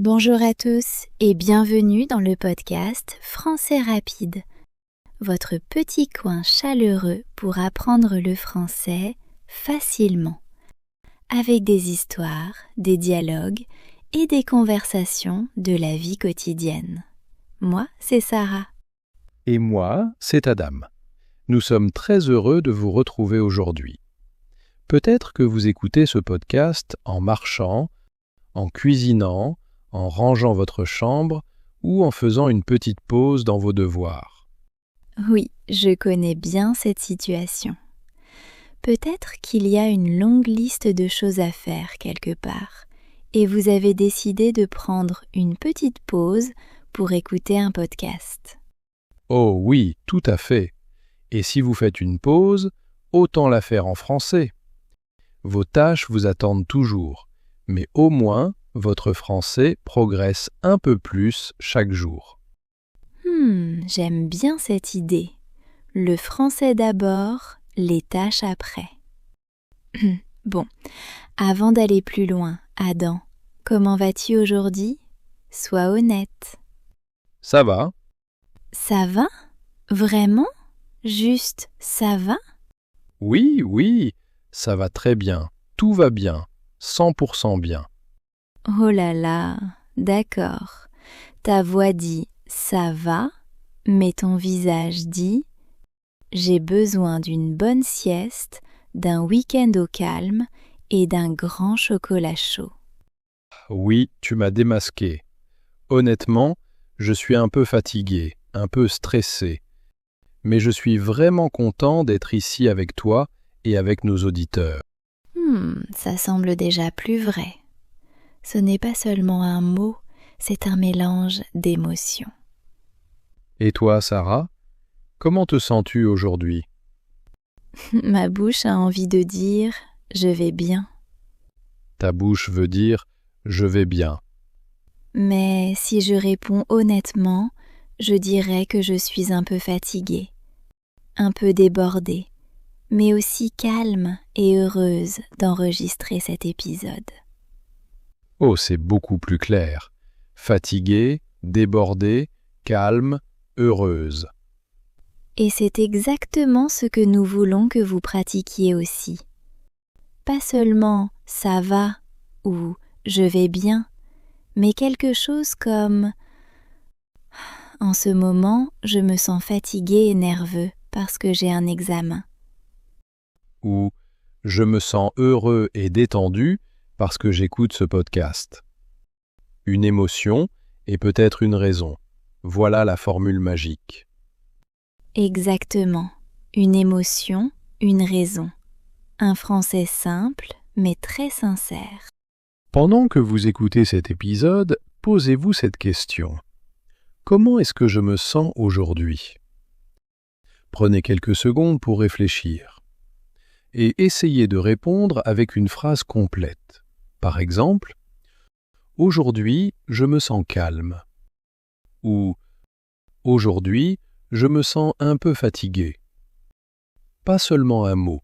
Bonjour à tous et bienvenue dans le podcast Français rapide, votre petit coin chaleureux pour apprendre le français facilement, avec des histoires, des dialogues et des conversations de la vie quotidienne. Moi, c'est Sarah. Et moi, c'est Adam. Nous sommes très heureux de vous retrouver aujourd'hui. Peut-être que vous écoutez ce podcast en marchant, en cuisinant, en rangeant votre chambre ou en faisant une petite pause dans vos devoirs. Oui, je connais bien cette situation. Peut-être qu'il y a une longue liste de choses à faire quelque part et vous avez décidé de prendre une petite pause pour écouter un podcast. Oh oui, tout à fait. Et si vous faites une pause, autant la faire en français. Vos tâches vous attendent toujours, mais au moins votre français progresse un peu plus chaque jour. J'aime bien cette idée. Le français d'abord, les tâches après. Bon, avant d'aller plus loin, Adam, comment vas-tu aujourd'hui ? Sois honnête. Ça va ? Ça va ? Vraiment ? Juste ça va ? Oui, ça va très bien. Tout va bien. 100% bien. Oh là là, d'accord. Ta voix dit « ça va », mais ton visage dit « j'ai besoin d'une bonne sieste, d'un week-end au calme et d'un grand chocolat chaud ». Oui, tu m'as démasqué. Honnêtement, je suis un peu fatigué, un peu stressé. Mais je suis vraiment content d'être ici avec toi et avec nos auditeurs. Ça semble déjà plus vrai. Ce n'est pas seulement un mot, c'est un mélange d'émotions. Et toi, Sarah, comment te sens-tu aujourd'hui ? Ma bouche a envie de dire « je vais bien ». Ta bouche veut dire « je vais bien ». Mais si je réponds honnêtement, je dirais que je suis un peu fatiguée, un peu débordée, mais aussi calme et heureuse d'enregistrer cet épisode. Oh, c'est beaucoup plus clair. Fatiguée, débordée, calme, heureuse. Et c'est exactement ce que nous voulons que vous pratiquiez aussi. Pas seulement « ça va » ou « je vais bien », mais quelque chose comme « en ce moment, je me sens fatigué et nerveux parce que j'ai un examen ». Ou « je me sens heureux et détendu parce que j'écoute ce podcast ». Une émotion et peut-être une raison. Voilà la formule magique. Exactement. Une émotion, une raison. Un français simple, mais très sincère. Pendant que vous écoutez cet épisode, posez-vous cette question. Comment est-ce que je me sens aujourd'hui ? Prenez quelques secondes pour réfléchir. Et essayez de répondre avec une phrase complète. Par exemple, « Aujourd'hui, je me sens calme » ou « Aujourd'hui, je me sens un peu fatigué ». Pas seulement un mot.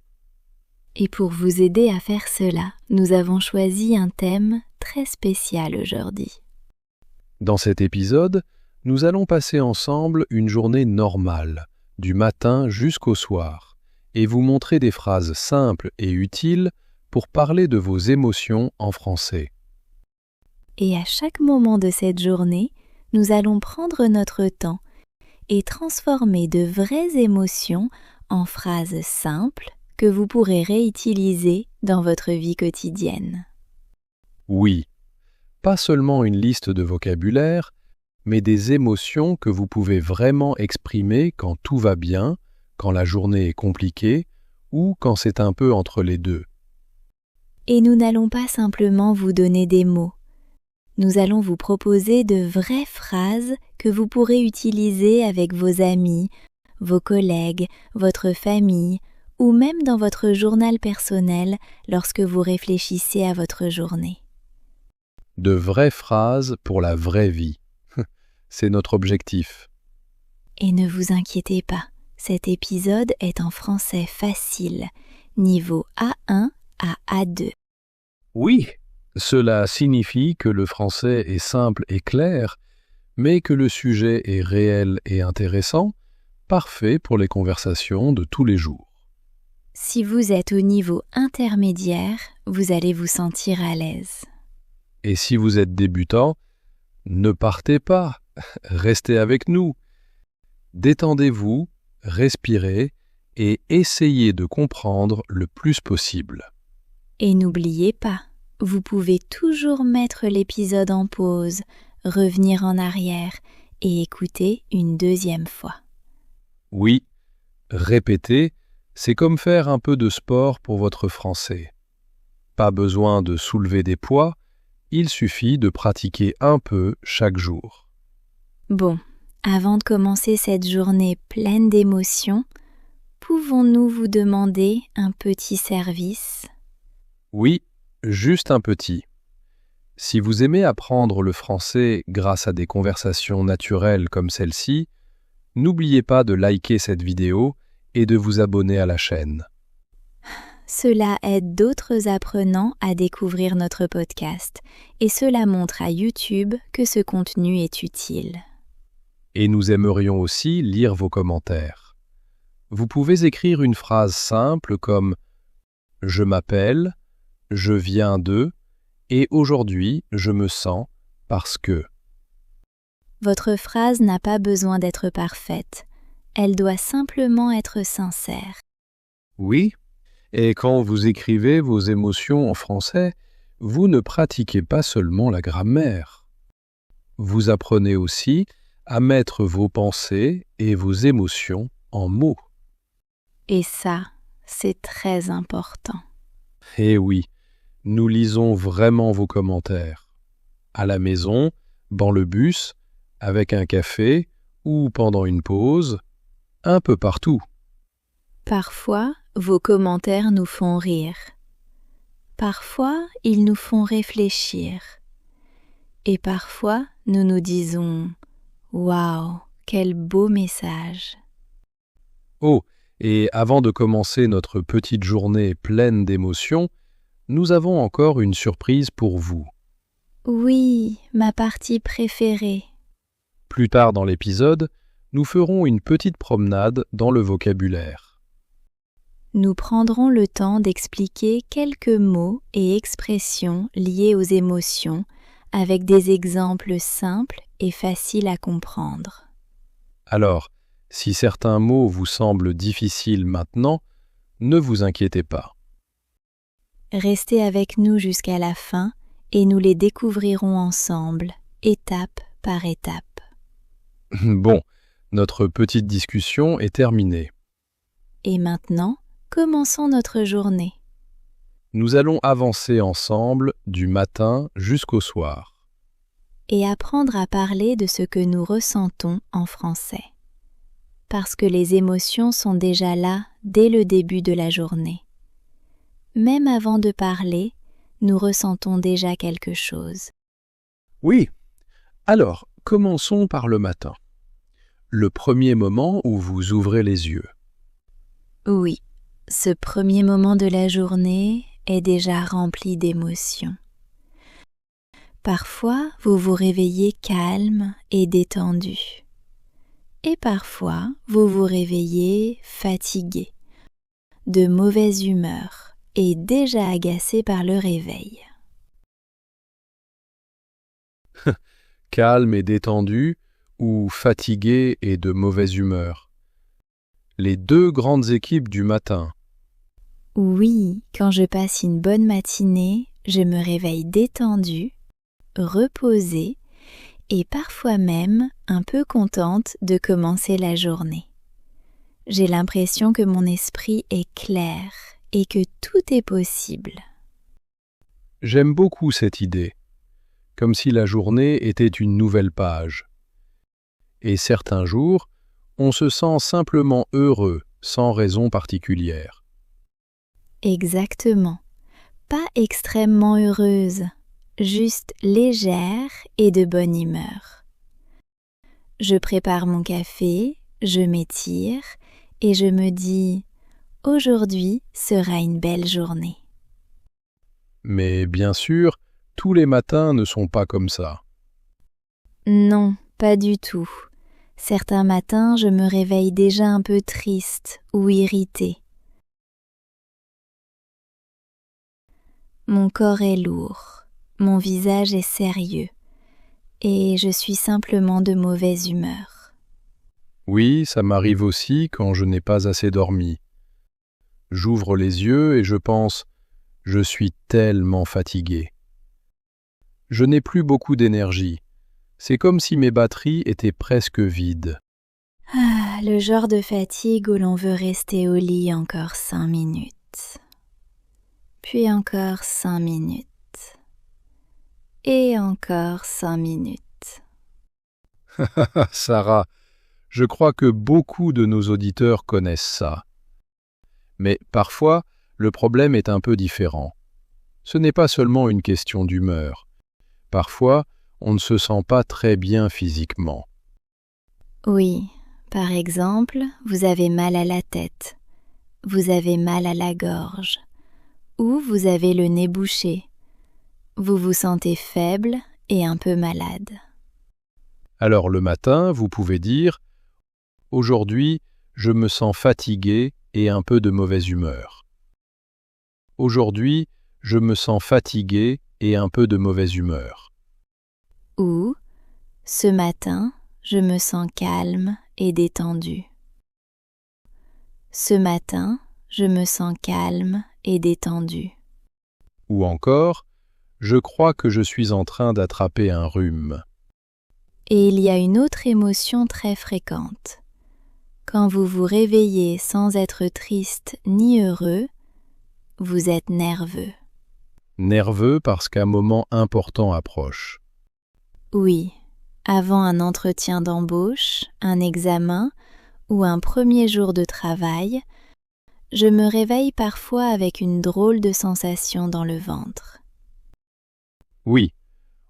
Et pour vous aider à faire cela, nous avons choisi un thème très spécial aujourd'hui. Dans cet épisode, nous allons passer ensemble une journée normale, du matin jusqu'au soir, et vous montrer des phrases simples et utiles pour parler de vos émotions en français. Et à chaque moment de cette journée, nous allons prendre notre temps et transformer de vraies émotions en phrases simples que vous pourrez réutiliser dans votre vie quotidienne. Oui, pas seulement une liste de vocabulaire, mais des émotions que vous pouvez vraiment exprimer quand tout va bien, quand la journée est compliquée ou quand c'est un peu entre les deux. Et nous n'allons pas simplement vous donner des mots. Nous allons vous proposer de vraies phrases que vous pourrez utiliser avec vos amis, vos collègues, votre famille ou même dans votre journal personnel lorsque vous réfléchissez à votre journée. De vraies phrases pour la vraie vie. C'est notre objectif. Et ne vous inquiétez pas, cet épisode est en français facile, niveau A1 à A2. Oui, Cela signifie que le français est simple et clair, mais que le sujet est réel et intéressant, parfait pour les conversations de tous les jours. Si vous êtes au niveau intermédiaire, vous allez vous sentir à l'aise. Et si vous êtes débutant, ne partez pas, restez avec nous. Détendez-vous, respirez et essayez de comprendre le plus possible. Et n'oubliez pas, vous pouvez toujours mettre l'épisode en pause, revenir en arrière et écouter une deuxième fois. Oui, répéter, c'est comme faire un peu de sport pour votre français. Pas besoin de soulever des poids, il suffit de pratiquer un peu chaque jour. Bon, avant de commencer cette journée pleine d'émotions, pouvons-nous vous demander un petit service ? Oui, juste un petit. Si vous aimez apprendre le français grâce à des conversations naturelles comme celle-ci, n'oubliez pas de liker cette vidéo et de vous abonner à la chaîne. Cela aide d'autres apprenants à découvrir notre podcast et cela montre à YouTube que ce contenu est utile. Et nous aimerions aussi lire vos commentaires. Vous pouvez écrire une phrase simple comme « Je m'appelle »,« Je viens de » et « Aujourd'hui, je me sens parce que ». Votre phrase n'a pas besoin d'être parfaite. Elle doit simplement être sincère. Oui, et quand vous écrivez vos émotions en français, vous ne pratiquez pas seulement la grammaire. Vous apprenez aussi à mettre vos pensées et vos émotions en mots. Et ça, c'est très important. Eh oui, nous lisons vraiment vos commentaires. À la maison, dans le bus, avec un café ou pendant une pause, un peu partout. Parfois, vos commentaires nous font rire. Parfois, ils nous font réfléchir. Et parfois, nous nous disons « Waouh, quel beau message !» Oh, et avant de commencer notre petite journée pleine d'émotions, nous avons encore une surprise pour vous. Oui, ma partie préférée. Plus tard dans l'épisode, nous ferons une petite promenade dans le vocabulaire. Nous prendrons le temps d'expliquer quelques mots et expressions liés aux émotions avec des exemples simples et faciles à comprendre. Alors, si certains mots vous semblent difficiles maintenant, ne vous inquiétez pas. Restez avec nous jusqu'à la fin et nous les découvrirons ensemble, étape par étape. Bon, notre petite discussion est terminée. Et maintenant, commençons notre journée. Nous allons avancer ensemble du matin jusqu'au soir. Et apprendre à parler de ce que nous ressentons en français. Parce que les émotions sont déjà là dès le début de la journée. Même avant de parler, nous ressentons déjà quelque chose. Oui, alors commençons par le matin. Le premier moment où vous ouvrez les yeux. Oui, ce premier moment de la journée est déjà rempli d'émotions. Parfois, vous vous réveillez calme et détendu. Et parfois, vous vous réveillez fatigué, de mauvaise humeur et déjà agacé par le réveil. Calme et détendu ou fatigué et de mauvaise humeur. Les deux grandes équipes du matin. Oui, quand je passe une bonne matinée, je me réveille détendue, reposée et parfois même un peu contente de commencer la journée. J'ai l'impression que mon esprit est clair et que tout est possible. J'aime beaucoup cette idée, comme si la journée était une nouvelle page. Et certains jours, on se sent simplement heureux, sans raison particulière. Exactement. Pas extrêmement heureuse, juste légère et de bonne humeur. Je prépare mon café, je m'étire et je me dis « Aujourd'hui sera une belle journée ». Mais bien sûr, tous les matins ne sont pas comme ça. Non, pas du tout. Certains matins, je me réveille déjà un peu triste ou irritée. Mon corps est lourd, mon visage est sérieux, et je suis simplement de mauvaise humeur. Oui, ça m'arrive aussi quand je n'ai pas assez dormi. J'ouvre les yeux et je pense « je suis tellement fatigué ». Je n'ai plus beaucoup d'énergie. C'est comme si mes batteries étaient presque vides. Ah, le genre de fatigue où l'on veut rester au lit encore 5 minutes. Puis encore 5 minutes. Et encore 5 minutes. Sarah, je crois que beaucoup de nos auditeurs connaissent ça. Mais parfois, le problème est un peu différent. Ce n'est pas seulement une question d'humeur. Parfois, on ne se sent pas très bien physiquement. Oui, par exemple, vous avez mal à la tête, vous avez mal à la gorge, ou vous avez le nez bouché. Vous vous sentez faible et un peu malade. Alors le matin, vous pouvez dire « Aujourd'hui, je me sens fatigué et un peu de mauvaise humeur. » Aujourd'hui, je me sens fatigué et un peu de mauvaise humeur. Ou « Ce matin, je me sens calme et détendu. » Ce matin, je me sens calme et détendu. Ou encore « Je crois que je suis en train d'attraper un rhume. » Et il y a une autre émotion très fréquente. Quand vous vous réveillez sans être triste ni heureux, vous êtes nerveux. Nerveux parce qu'un moment important approche. Oui, avant un entretien d'embauche, un examen ou un premier jour de travail, je me réveille parfois avec une drôle de sensation dans le ventre. Oui,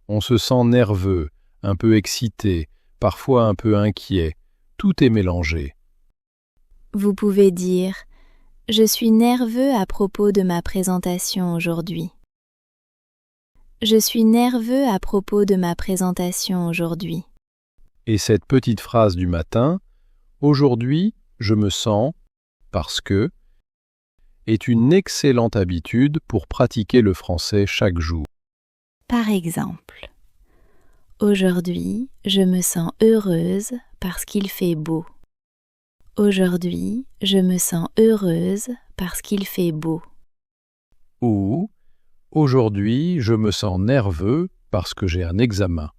on se sent nerveux, un peu excité, parfois un peu inquiet, tout est mélangé. Vous pouvez dire « Je suis nerveux à propos de ma présentation aujourd'hui ». Je suis nerveux à propos de ma présentation aujourd'hui. Et cette petite phrase du matin, « Aujourd'hui, je me sens, parce que », est une excellente habitude pour pratiquer le français chaque jour. Par exemple, aujourd'hui, je me sens heureuse parce qu'il fait beau. Aujourd'hui, je me sens heureuse parce qu'il fait beau. Ou aujourd'hui, je me sens nerveux parce que j'ai un examen.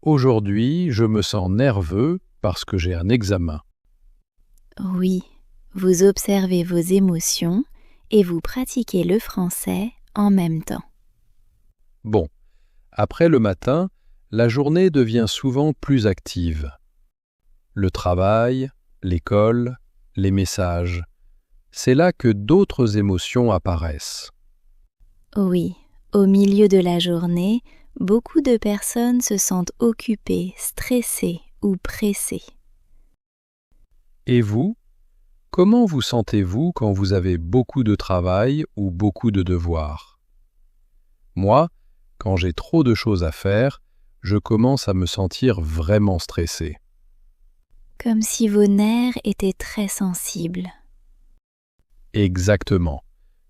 Aujourd'hui, je me sens nerveux parce que j'ai un examen. Oui, vous observez vos émotions et vous pratiquez le français en même temps. Bon, après le matin, la journée devient souvent plus active. Le travail, l'école, les messages, c'est là que d'autres émotions apparaissent. Oui, au milieu de la journée, beaucoup de personnes se sentent occupées, stressées ou pressées. Et vous, comment vous sentez-vous quand vous avez beaucoup de travail ou beaucoup de devoirs? Moi, quand j'ai trop de choses à faire, je commence à me sentir vraiment stressé. Comme si vos nerfs étaient très sensibles. Exactement.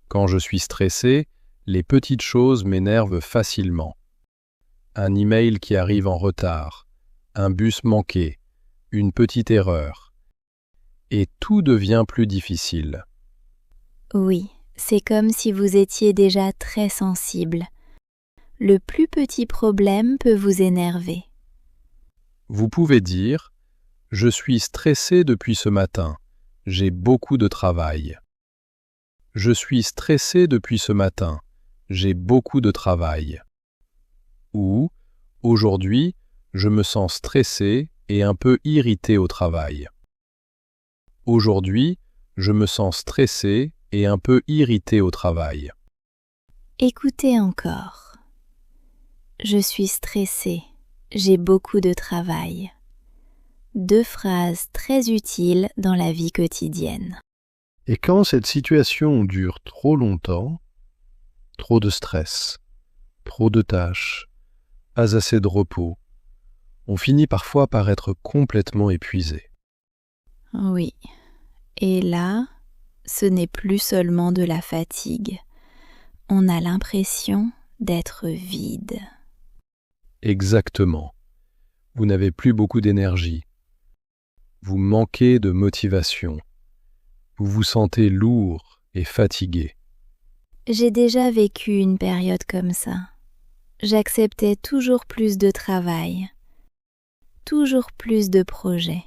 Quand je suis stressé, les petites choses m'énervent facilement. Un email qui arrive en retard, un bus manqué, une petite erreur. Et tout devient plus difficile. Oui, c'est comme si vous étiez déjà très sensible. Le plus petit problème peut vous énerver. Vous pouvez dire « Je suis stressé depuis ce matin, j'ai beaucoup de travail ». Je suis stressé depuis ce matin, j'ai beaucoup de travail. Ou aujourd'hui, je me sens stressé et un peu irrité au travail. Aujourd'hui, je me sens stressé et un peu irrité au travail. Écoutez encore. Je suis stressée, j'ai beaucoup de travail. 2 phrases très utiles dans la vie quotidienne. Et quand cette situation dure trop longtemps, trop de stress, trop de tâches, pas assez de repos. On finit parfois par être complètement épuisé. Oui, et là, ce n'est plus seulement de la fatigue. On a l'impression d'être vide. Exactement. Vous n'avez plus beaucoup d'énergie. Vous manquez de motivation. Vous vous sentez lourd et fatigué. J'ai déjà vécu une période comme ça. J'acceptais toujours plus de travail, toujours plus de projets.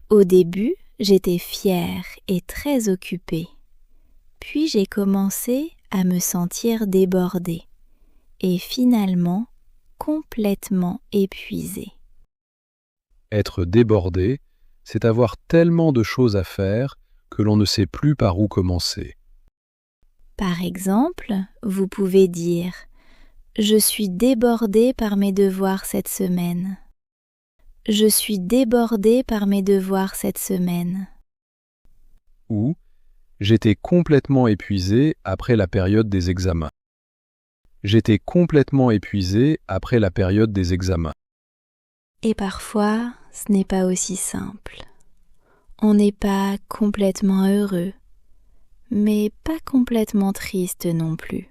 Au début, j'étais fière et très occupée. Puis j'ai commencé à me sentir débordée et finalement complètement épuisée. Être débordé, c'est avoir tellement de choses à faire que l'on ne sait plus par où commencer. Par exemple, vous pouvez dire « Je suis débordée par mes devoirs cette semaine ». « Je suis débordée par mes devoirs cette semaine ». Ou j'étais complètement épuisé après la période des examens. J'étais complètement épuisé après la période des examens. Et parfois, ce n'est pas aussi simple. On n'est pas complètement heureux, mais pas complètement triste non plus.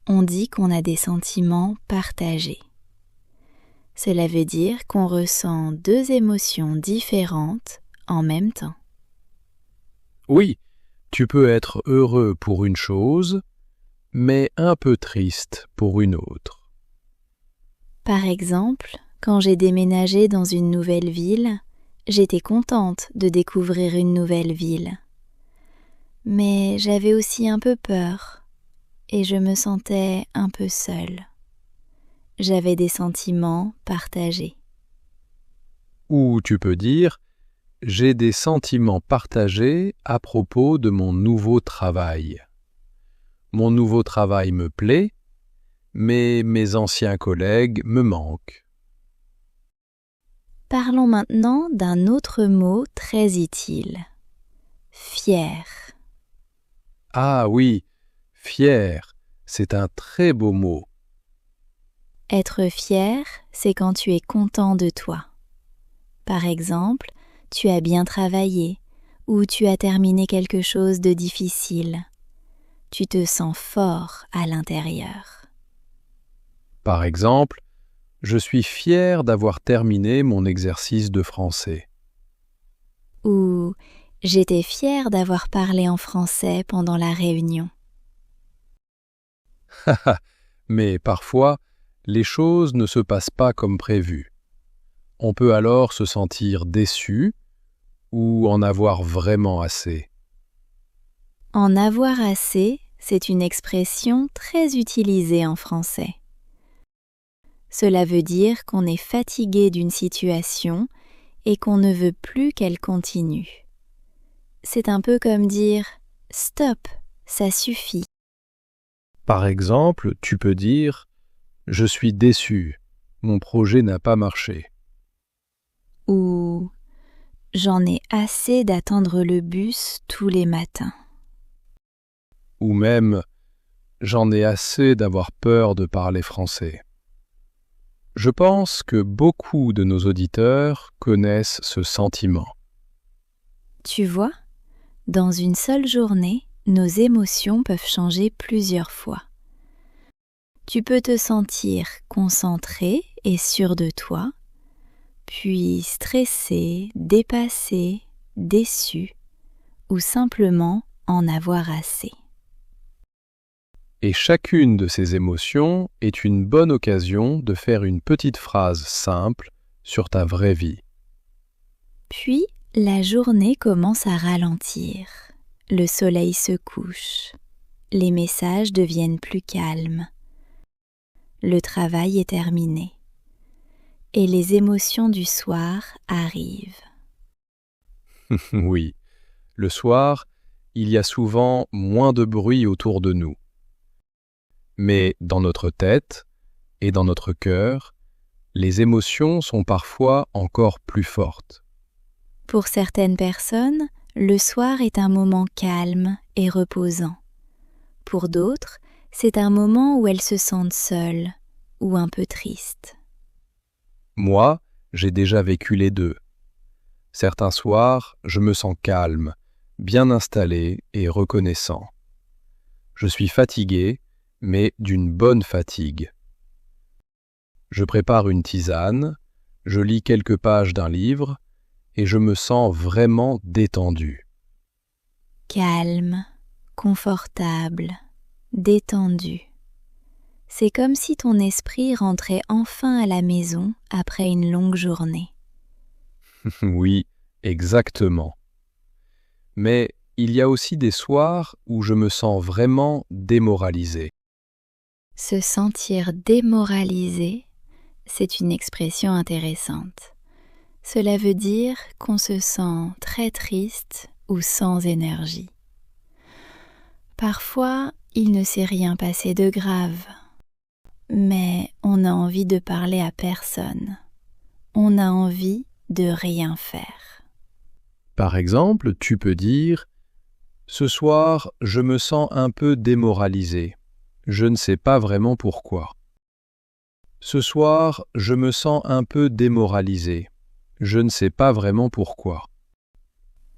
On dit qu'on a des sentiments partagés. Cela veut dire qu'on ressent deux émotions différentes en même temps. Oui, tu peux être heureux pour une chose, mais un peu triste pour une autre. Par exemple, quand j'ai déménagé dans une nouvelle ville, j'étais contente de découvrir une nouvelle ville. Mais j'avais aussi un peu peur et je me sentais un peu seule. J'avais des sentiments partagés. Ou tu peux dire « J'ai des sentiments partagés à propos de mon nouveau travail. Mon nouveau travail me plaît, mais mes anciens collègues me manquent. » Parlons maintenant d'un autre mot très utile. Fier. Ah oui, fier, c'est un très beau mot. Être fier, c'est quand tu es content de toi. Par exemple, tu as bien travaillé ou tu as terminé quelque chose de difficile. Tu te sens fort à l'intérieur. Par exemple, je suis fier d'avoir terminé mon exercice de français. Ou j'étais fière d'avoir parlé en français pendant la réunion. Mais parfois, les choses ne se passent pas comme prévu. On peut alors se sentir déçu ou en avoir vraiment assez. En avoir assez, c'est une expression très utilisée en français. Cela veut dire qu'on est fatigué d'une situation et qu'on ne veut plus qu'elle continue. C'est un peu comme dire « Stop, ça suffit ». Par exemple, tu peux dire « Je suis déçu, mon projet n'a pas marché. » Ou « J'en ai assez d'attendre le bus tous les matins ». Ou même « J'en ai assez d'avoir peur de parler français. » Je pense que beaucoup de nos auditeurs connaissent ce sentiment. Tu vois, dans une seule journée, nos émotions peuvent changer plusieurs fois. Tu peux te sentir concentré et sûr de toi, puis stressé, dépassé, déçu, ou simplement en avoir assez. Et chacune de ces émotions est une bonne occasion de faire une petite phrase simple sur ta vraie vie. Puis, la journée commence à ralentir. Le soleil se couche. Les messages deviennent plus calmes. Le travail est terminé. Et les émotions du soir arrivent. Oui, le soir, il y a souvent moins de bruit autour de nous. Mais dans notre tête et dans notre cœur, les émotions sont parfois encore plus fortes. Pour certaines personnes, le soir est un moment calme et reposant. Pour d'autres, c'est un moment où elles se sentent seules ou un peu tristes. Moi, j'ai déjà vécu les deux. Certains soirs, je me sens calme, bien installé et reconnaissant. Je suis fatigué, mais d'une bonne fatigue. Je prépare une tisane, je lis quelques pages d'un livre et je me sens vraiment détendu. Calme, confortable, détendu. C'est comme si ton esprit rentrait enfin à la maison après une longue journée. Oui, exactement. Mais il y a aussi des soirs où je me sens vraiment démoralisé. Se sentir démoralisé, c'est une expression intéressante. Cela veut dire qu'on se sent très triste ou sans énergie. Parfois, il ne s'est rien passé de grave, mais on a envie de parler à personne. On a envie de rien faire. Par exemple, tu peux dire « Ce soir, je me sens un peu démoralisé. Je ne sais pas vraiment pourquoi. » Ce soir, je me sens un peu démoralisé. Je ne sais pas vraiment pourquoi.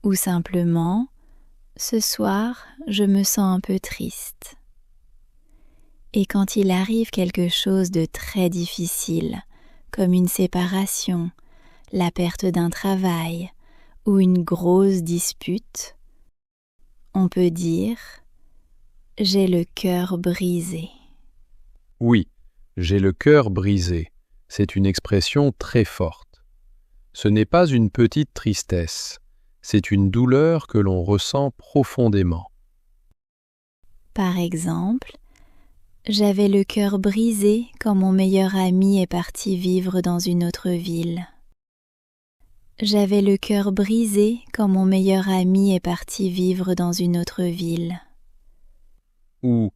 Ou simplement, ce soir, je me sens un peu triste. Et quand il arrive quelque chose de très difficile, comme une séparation, la perte d'un travail ou une grosse dispute, on peut dire « j'ai le cœur brisé ». Oui, j'ai le cœur brisé. C'est une expression très forte. Ce n'est pas une petite tristesse, c'est une douleur que l'on ressent profondément. Par exemple, j'avais le cœur brisé quand mon meilleur ami est parti vivre dans une autre ville. J'avais le cœur brisé quand mon meilleur ami est parti vivre dans une autre ville. Ou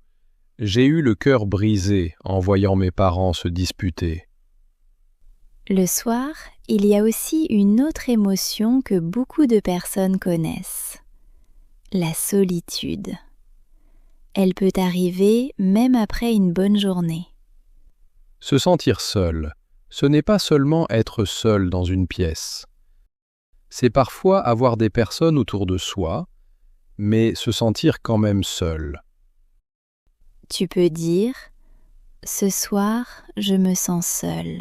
j'ai eu le cœur brisé en voyant mes parents se disputer. Le soir, il y a aussi une autre émotion que beaucoup de personnes connaissent, la solitude. Elle peut arriver même après une bonne journée. Se sentir seul, ce n'est pas seulement être seul dans une pièce. C'est parfois avoir des personnes autour de soi, mais se sentir quand même seul. Tu peux dire « Ce soir, je me sens seule.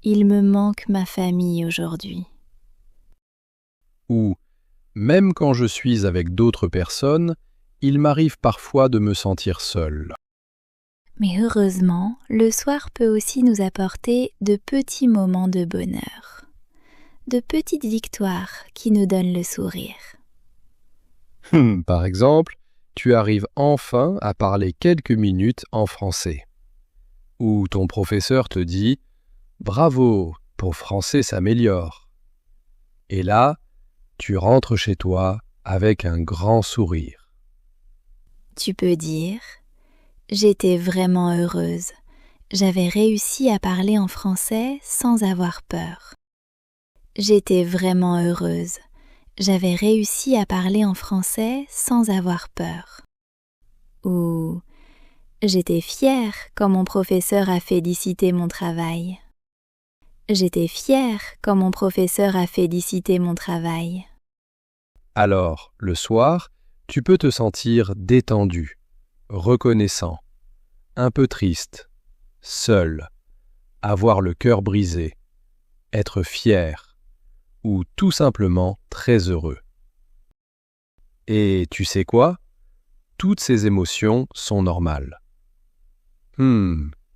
Il me manque ma famille aujourd'hui. » Ou, même quand je suis avec d'autres personnes, il m'arrive parfois de me sentir seul. Mais heureusement, le soir peut aussi nous apporter de petits moments de bonheur, de petites victoires qui nous donnent le sourire. Par exemple, tu arrives enfin à parler quelques minutes en français. Ou ton professeur te dit « Bravo, ton français s'améliore ». Et là, tu rentres chez toi avec un grand sourire. Tu peux dire « J'étais vraiment heureuse. J'avais réussi à parler en français sans avoir peur. J'étais vraiment heureuse. J'avais réussi à parler en français sans avoir peur. » Ou « J'étais fière quand mon professeur a félicité mon travail. » J'étais fière quand mon professeur a félicité mon travail. Alors, le soir, tu peux te sentir détendu, reconnaissant, un peu triste, seul, avoir le cœur brisé, être fier ou tout simplement très heureux. Et tu sais quoi? Toutes ces émotions sont normales.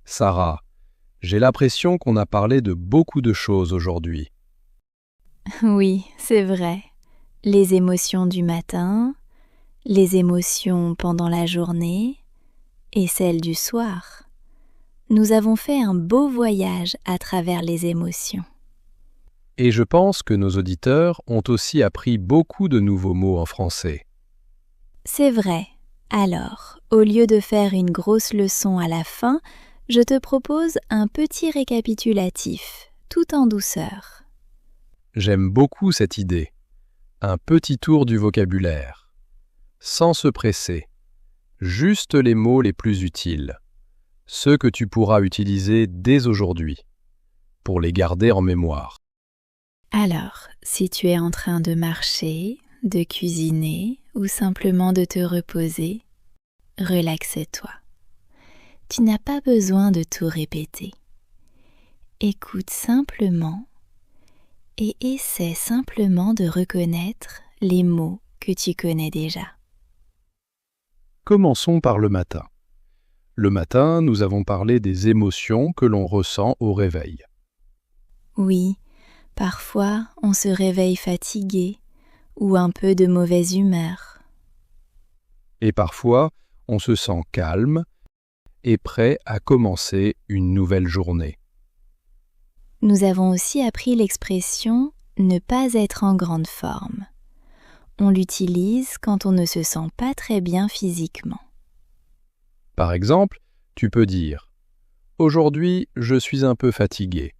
Sarah, j'ai l'impression qu'on a parlé de beaucoup de choses aujourd'hui. Oui, c'est vrai. Les émotions du matin, les émotions pendant la journée et celles du soir. Nous avons fait un beau voyage à travers les émotions. Et je pense que nos auditeurs ont aussi appris beaucoup de nouveaux mots en français. C'est vrai. Alors, au lieu de faire une grosse leçon à la fin, je te propose un petit récapitulatif, tout en douceur. J'aime beaucoup cette idée. Un petit tour du vocabulaire. Sans se presser. juste les mots les plus utiles, ceux que tu pourras utiliser dès aujourd'hui, pour les garder en mémoire. Alors, si tu es en train de marcher, de cuisiner ou simplement de te reposer, relaxe-toi. Tu n'as pas besoin de tout répéter. Écoute simplement et essaie simplement de reconnaître les mots que tu connais déjà. Commençons par le matin. Le matin, nous avons parlé des émotions que l'on ressent au réveil. Oui, parfois on se réveille fatigué ou un peu de mauvaise humeur. Et parfois, on se sent calme et prêt à commencer une nouvelle journée. Nous avons aussi appris l'expression « ne pas être en grande forme ». On l'utilise quand on ne se sent pas très bien physiquement. Par exemple, tu peux dire « Aujourd'hui, je suis un peu fatigué ».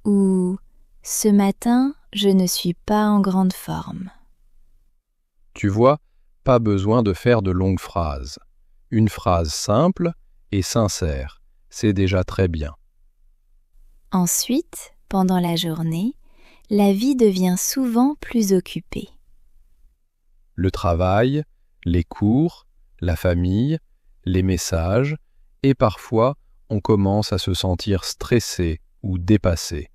Ou « ce matin, je ne suis pas en grande forme ». Tu vois, pas besoin de faire de longues phrases. Une phrase simple et sincère, c'est déjà très bien. Ensuite, pendant la journée, la vie devient souvent plus occupée. Le travail, les cours, la famille, les messages, et parfois on commence à se sentir stressé ou dépassé.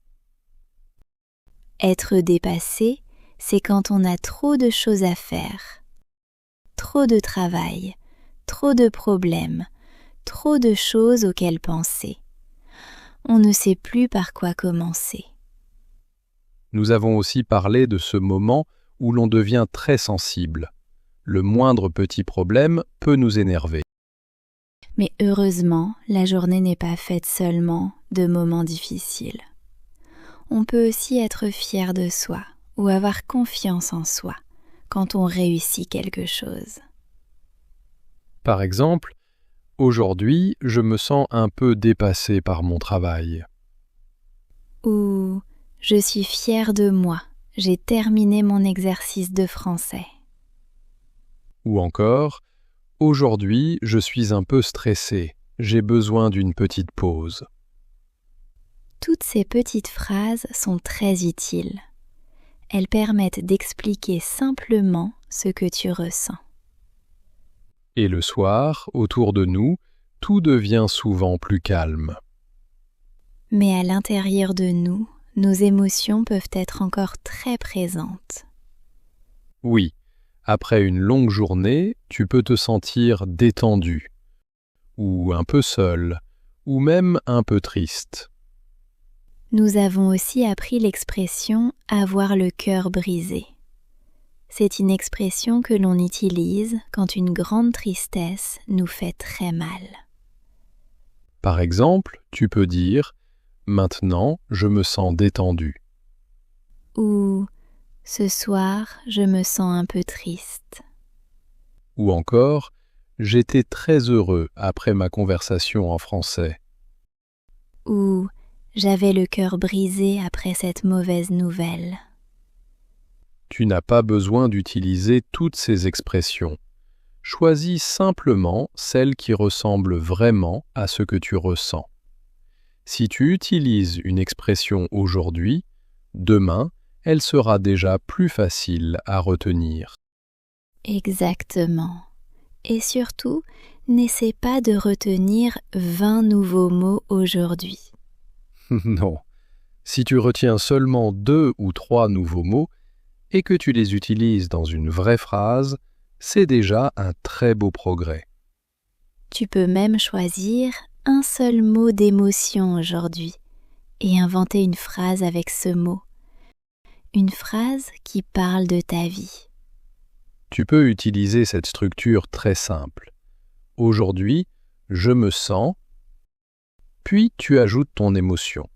Être dépassé, c'est quand on a trop de choses à faire, trop de travail, trop de problèmes, trop de choses auxquelles penser. On ne sait plus par quoi commencer. Nous avons aussi parlé de ce moment où l'on devient très sensible. Le moindre petit problème peut nous énerver. Mais heureusement, la journée n'est pas faite seulement de moments difficiles. On peut aussi être fier de soi ou avoir confiance en soi quand on réussit quelque chose. Par exemple, aujourd'hui, je me sens un peu dépassé par mon travail. Ou je suis fier de moi, j'ai terminé mon exercice de français. Ou encore, aujourd'hui, je suis un peu stressé, j'ai besoin d'une petite pause. Toutes ces petites phrases sont très utiles. Elles permettent d'expliquer simplement ce que tu ressens. Et le soir, autour de nous, tout devient souvent plus calme. Mais à l'intérieur de nous, nos émotions peuvent être encore très présentes. Oui, après une longue journée, tu peux te sentir détendu, ou un peu seul, ou même un peu triste. Nous avons aussi appris l'expression « avoir le cœur brisé ». C'est une expression que l'on utilise quand une grande tristesse nous fait très mal. Par exemple, tu peux dire « Maintenant, je me sens détendu ». Ou « ce soir, je me sens un peu triste ». Ou encore « J'étais très heureux après ma conversation en français ». Ou « j'avais le cœur brisé après cette mauvaise nouvelle ». Tu n'as pas besoin d'utiliser toutes ces expressions. Choisis simplement celles qui ressemblent vraiment à ce que tu ressens. Si tu utilises une expression aujourd'hui, demain, elle sera déjà plus facile à retenir. Exactement. Et surtout, n'essaie pas de retenir 20 nouveaux mots aujourd'hui. Non. Si tu retiens seulement 2 ou 3 nouveaux mots et que tu les utilises dans une vraie phrase, c'est déjà un très beau progrès. Tu peux même choisir un seul mot d'émotion aujourd'hui et inventer une phrase avec ce mot. Une phrase qui parle de ta vie. Tu peux utiliser cette structure très simple. Aujourd'hui, je me sens, puis tu ajoutes ton émotion.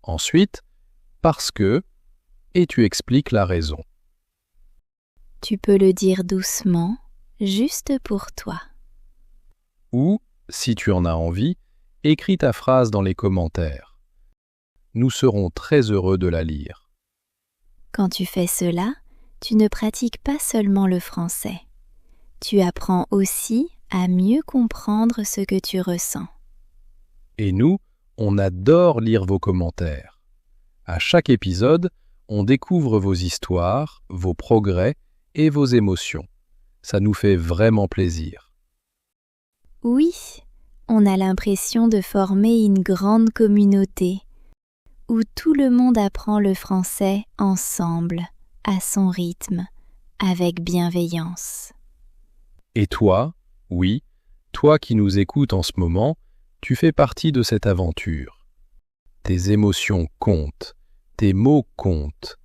Ensuite, parce que, et tu expliques la raison. Tu peux le dire doucement, juste pour toi. Ou, si tu en as envie, écris ta phrase dans les commentaires. Nous serons très heureux de la lire. Quand tu fais cela, tu ne pratiques pas seulement le français. Tu apprends aussi à mieux comprendre ce que tu ressens. Et nous, on adore lire vos commentaires. À chaque épisode, on découvre vos histoires, vos progrès et vos émotions. Ça nous fait vraiment plaisir. Oui, on a l'impression de former une grande communauté où tout le monde apprend le français ensemble, à son rythme, avec bienveillance. Et toi, oui, toi qui nous écoutes en ce moment, tu fais partie de cette aventure. Tes émotions comptent, tes mots comptent,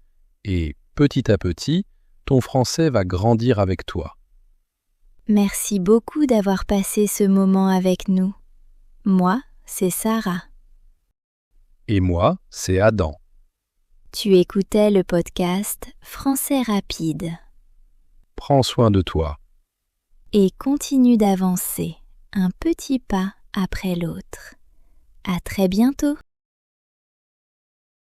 et petit à petit, ton français va grandir avec toi. Merci beaucoup d'avoir passé ce moment avec nous. Moi, c'est Sarah. Et moi, c'est Adam. Tu écoutais le podcast Français rapide. Prends soin de toi. Et continue d'avancer, un petit pas après l'autre. À très bientôt!